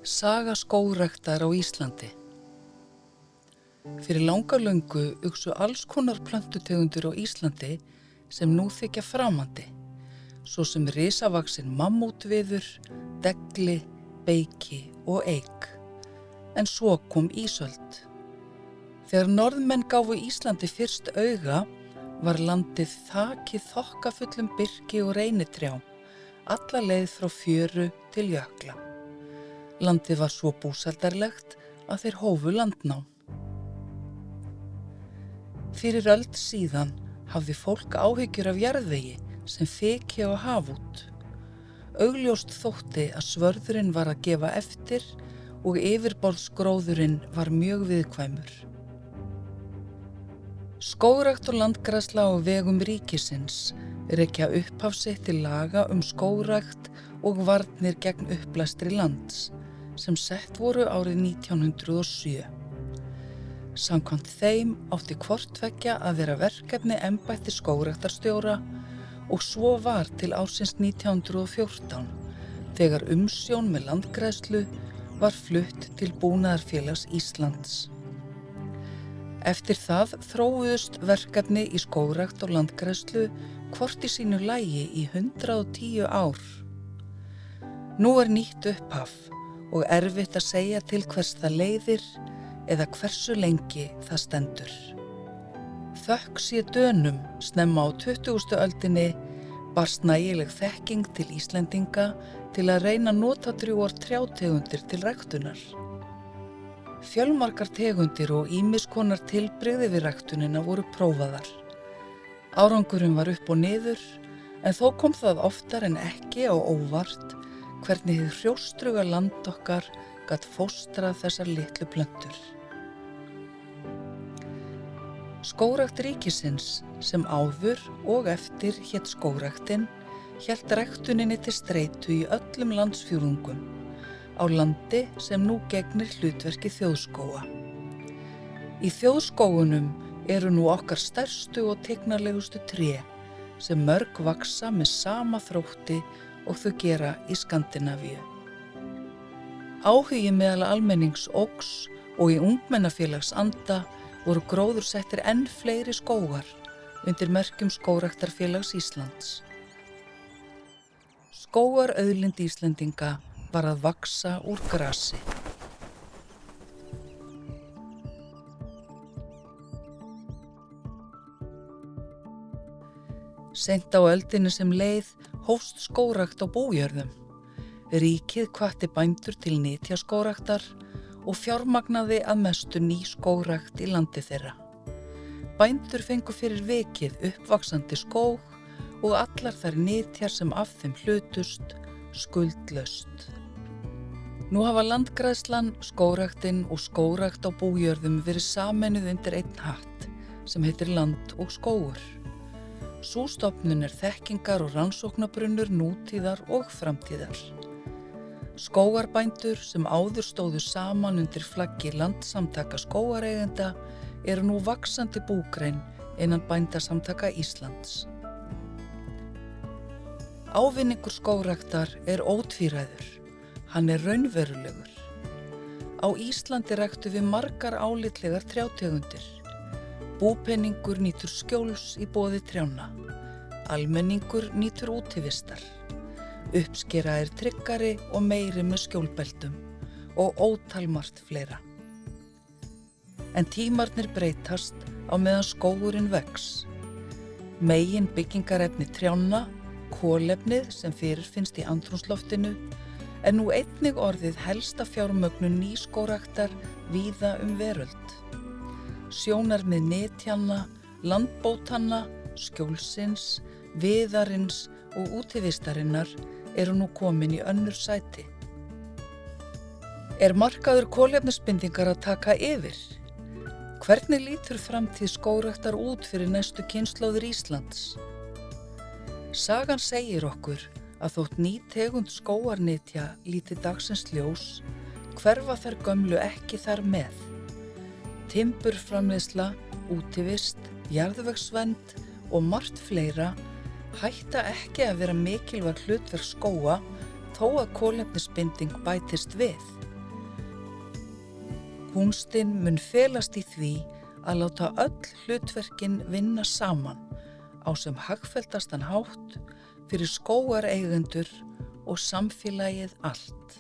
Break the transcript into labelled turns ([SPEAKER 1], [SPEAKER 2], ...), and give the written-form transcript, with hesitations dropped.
[SPEAKER 1] Saga skógræktar á Íslandi. Fyrir langa löngu uxu alls konar plöntutegundir á Íslandi sem nú þykja framandi, svo sem risavaxinn mammútviður, degli, beiki og eik. En svo kom ísöld. Þegar Norðmenn gáfu Íslandi fyrst auga, var landið þakið þokkafullum birki og reynitrjám, alla leið frá fjöru til jökla. Landið var svo búsældarlegt að þeir hófu landnám. Fyrir öld síðan hafði fólk áhyggjur af jarðvegi sem þeki á haf út. Augljóst þótti að svörðurinn var að gefa eftir og yfirborðsgróðurinn var mjög viðkvæmur. Skógrækt og landgræðsla á vegum ríkisins rekja upphaf sitt til laga skógrækt og varnir gegn uppblæstri lands, sem sett voru árið 1907. Samkvæmt þeim átti hvort tveggja að vera verkefni embættis skógræktarstjóra og svo var til ársins 1914, þegar umsjón með landgræðslu var flutt til Búnaðarfélags Íslands. Eftir það þróuðust verkefni í skógrækt og landgræðslu hvort í sínu lagi í 110 ár. Nú er nýtt upphaf og erfitt að segja til hvers það leiðir eða hversu lengi það stendur. Þökk sé Dönum snemma á 20. öldinni barst nægileg þekking til Íslendinga til að reyna notadrjúgar trjátegundir til ræktunar. Fjölmargar tegundir og ýmiss konar tilbrigði við ræktunina voru prófaðar. Árangurinn var upp og niður, en þó kom það oftar en ekki á óvart hvernig hið hrjóstruga land okkar gat fóstrað þessar litlu plöntur. Skógrækt ríkisins, sem áður og eftir hét skógræktin, hélt ræktuninni til streitu í öllum landsfjórðungum, á landi sem nú gegnir hlutverki þjóðskóga. Í þjóðskógunum eru nú okkar stærstu og tignarlegustu tré, sem mörg vaxa með sama þrótti og þau gera í Skandinavíu. Áhugi meðal almennings óx og í ungmennafélags anda voru gróðursettir enn fleiri skógar undir merkjum Skógræktarfélags Íslands. Skógarauðlind Íslendinga var að vaxa úr grasi. Seint á öldinni sem leið hófst skógrækt á bújörðum. Ríkið hvatti bændur til nytjaskógræktar og fjármagnaði að mestu ný skógrækt í landi þeirra. Bændur fengu fyrir vikið uppvaxandi skóg og allar þær nytjar sem af þeim hlutust skuldlaust. Nú hafa landgræðslan, skógræktin og skógrækt á bújörðum verið sameinuð undir einn hatt sem heitir Land og skógur. Sú stofnun er þekkingar og rannsóknabrunnur nútíðar og framtíðar. Skógarbændur sem áður stóðu saman undir flaggi Landssamtaka skógareigenda eru nú vaxandi búgrein innan Bændasamtaka Íslands. Ávinningur skógræktar er ótvíræður. Hann er raunverulegur. Á Íslandi ræktum við margar álitlegar trjátegundir. Búpeningur nýtur skjóls í boði trjánna. Almenningur nýtur útivistar. Uppskera er tryggari og meiri með skjólbeltum og ótalmargt fleira. En tímarnir breytast á meðan skógurinn vex. Megin byggingarefni trjánna, kolefnið sem fyrirfinnst í andrúmsloftinu, er nú einnig orðið helsta fjármögnun nýskógræktar víða veröld. Sjónarmið nytjanna, landbótanna, skjólsins, viðarins og útivistarinnar eru nú komin í önnur sæti. Er markaður kolefnisbindingar að taka yfir? Hvernig lítur framtíð skógræktar út fyrir næstu kynslóðir Íslands? Sagan segir okkur að þótt ný tegund skógarnytja líti dagsins ljós, hverfa þær gömlu ekki þar með. Timburframleiðsla, útivist, jarðvegsvernd og margt fleira hætta ekki að vera mikilvæg hlutverk skóga þó að kolefnisbinding bætist við. Kúnstinn mun felast í því að láta öll hlutverkin vinna saman á sem hagfelldastan hátt fyrir skógareigendur og samfélagið allt.